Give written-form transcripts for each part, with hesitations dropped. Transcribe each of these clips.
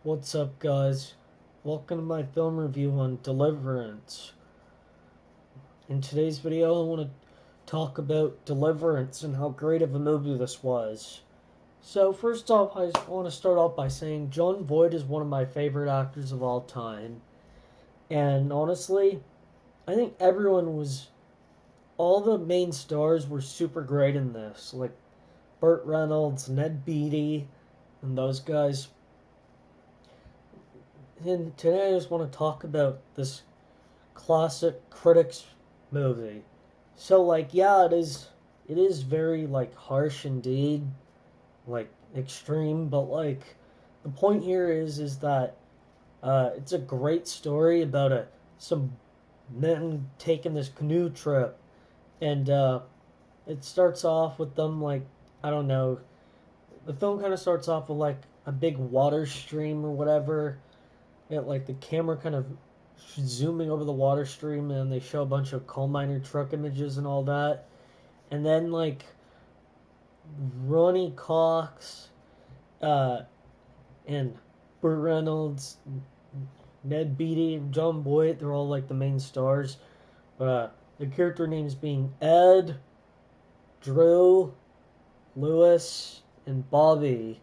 What's up, guys? Welcome to my film review on Deliverance. In today's video, I want to talk about Deliverance and how great of a movie this was. So, first off, I want to start off by saying Jon Voight is one of my favorite actors of all time. And honestly, I think all the main stars were super great in this. Like Burt Reynolds, Ned Beatty, and those guys. And today I just want to talk about this classic critics movie. So yeah, it is very harsh indeed, like extreme, but the point here is that it's a great story about some men taking this canoe trip, and it starts off with them I don't know. The film kind of starts off with a big water stream or whatever. The camera kind of zooming over the water stream, and they show a bunch of coal miner truck images and all that. And then Ronnie Cox, uh, and Burt Reynolds, Ned Beatty, and John Boyd, they're all the main stars. But the character names being Ed, Drew, Lewis, and Bobby.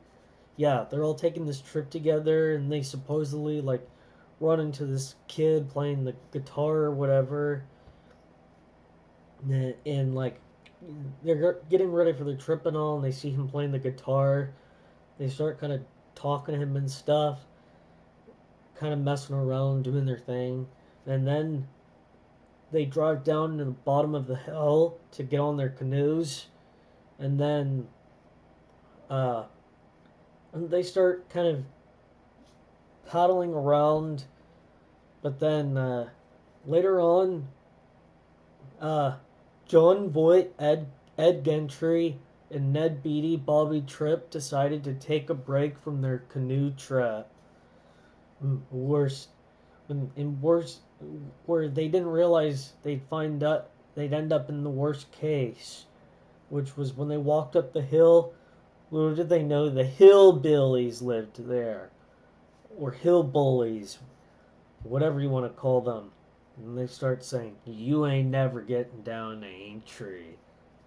Yeah, they're all taking this trip together, and they supposedly run into this kid playing the guitar or whatever, and they're getting ready for their trip and all, and they see him playing the guitar. They start kind of talking to him and stuff, kind of messing around, doing their thing, and then they drive down to the bottom of the hill to get on their canoes, and then uh, and they start kind of paddling around, but then later on, uh, Jon Voight, Ed Gentry, and Ned Beatty, Bobby Tripp decided to take a break from their canoe trip. Worse, worse, where they didn't realize they'd end up in the worst case, which was when they walked up the hill. Little did they know the hillbillies lived there, or hillbullies, whatever you want to call them. And they start saying, "You ain't never getting down the Aintree,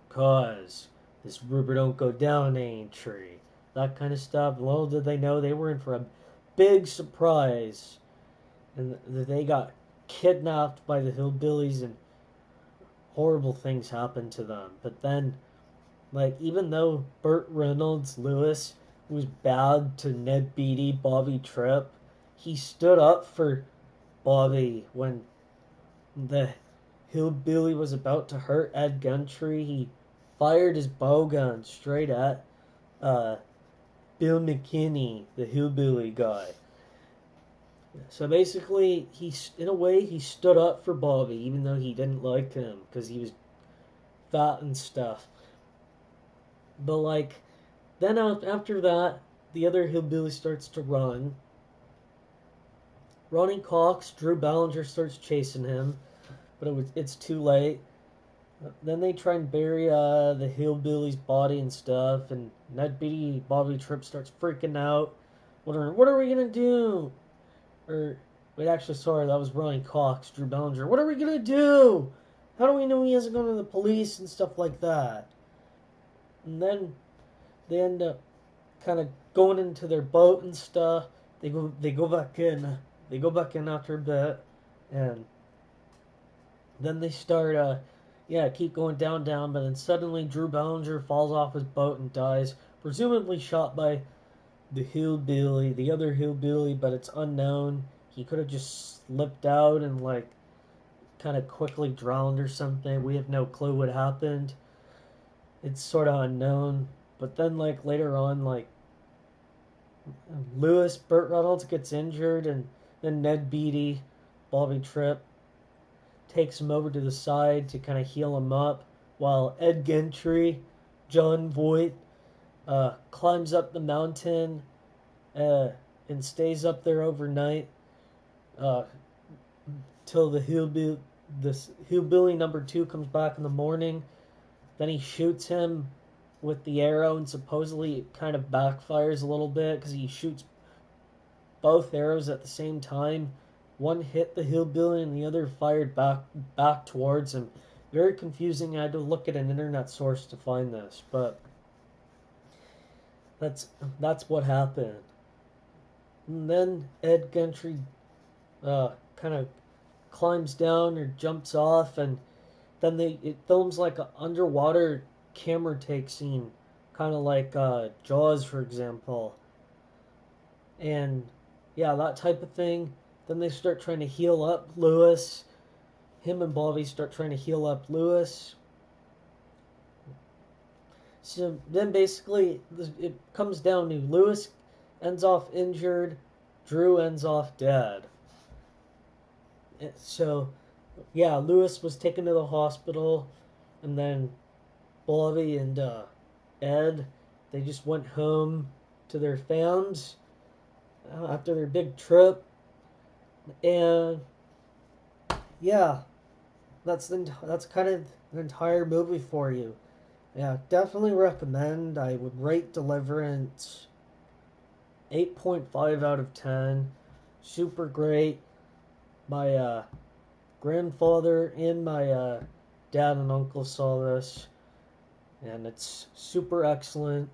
'cause this river don't go down the Aintree." That kind of stuff. Little did they know they were in for a big surprise, and that they got kidnapped by the hillbillies, and horrible things happened to them. But then, even though Burt Reynolds Lewis was bad to Ned Beatty, Bobby Tripp, he stood up for Bobby when the hillbilly was about to hurt Ed Gentry. He fired his bow gun straight at uh, Bill McKinney, the hillbilly guy. So basically, in a way, he stood up for Bobby, even though he didn't like him because he was fat and stuff. But then after that, the other hillbilly starts to run. Ronnie Cox, Drew Ballinger starts chasing him, but it's too late. Then they try and bury the hillbilly's body and stuff, and Ned Beatty, Bobby Tripp starts freaking out. What are we gonna do? Or wait, actually, sorry, that was Ronnie Cox, Drew Ballinger. What are we gonna do? How do we know he hasn't gone to the police and stuff like that? And then they end up kind of going into their boat and stuff. They go back in. They go back in after a bit, and then they start keep going down, but then suddenly Drew Ballinger falls off his boat and dies, presumably shot by the other hillbilly, but it's unknown. He could have just slipped out and kind of quickly drowned or something. We have no clue what happened. It's sort of unknown. But then later on, Burt Reynolds gets injured, and then Ned Beatty, Bobby Tripp, takes him over to the side to kind of heal him up, while Ed Gentry, Jon Voight, climbs up the mountain and stays up there overnight uh, till this hillbilly number two comes back in the morning. Then he shoots him with the arrow, and supposedly it kind of backfires a little bit because he shoots both arrows at the same time. One hit the hillbilly and the other fired back towards him. Very confusing. I had to look at an internet source to find this, but that's what happened. And then Ed Gentry kind of climbs down or jumps off, and then it films like an underwater camera take scene, kind of like Jaws, for example. And yeah, that type of thing. Then they start trying to heal up Lewis. Him and Bobby start trying to heal up Lewis. So then basically it comes down to Lewis ends off injured, Drew ends off dead. So yeah, Lewis was taken to the hospital, and then Bobby and Ed, they just went home to their fams after their big trip, and yeah, that's kind of the entire movie for you. Yeah, definitely recommend. I would rate Deliverance 8.5 out of 10. Super great. My grandfather and my dad and uncle saw this, and it's super excellent.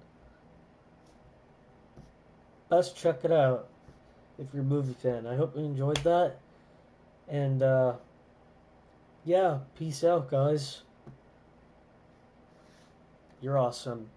Best check it out if you're a movie fan. I hope you enjoyed that. And yeah, peace out, guys. You're awesome.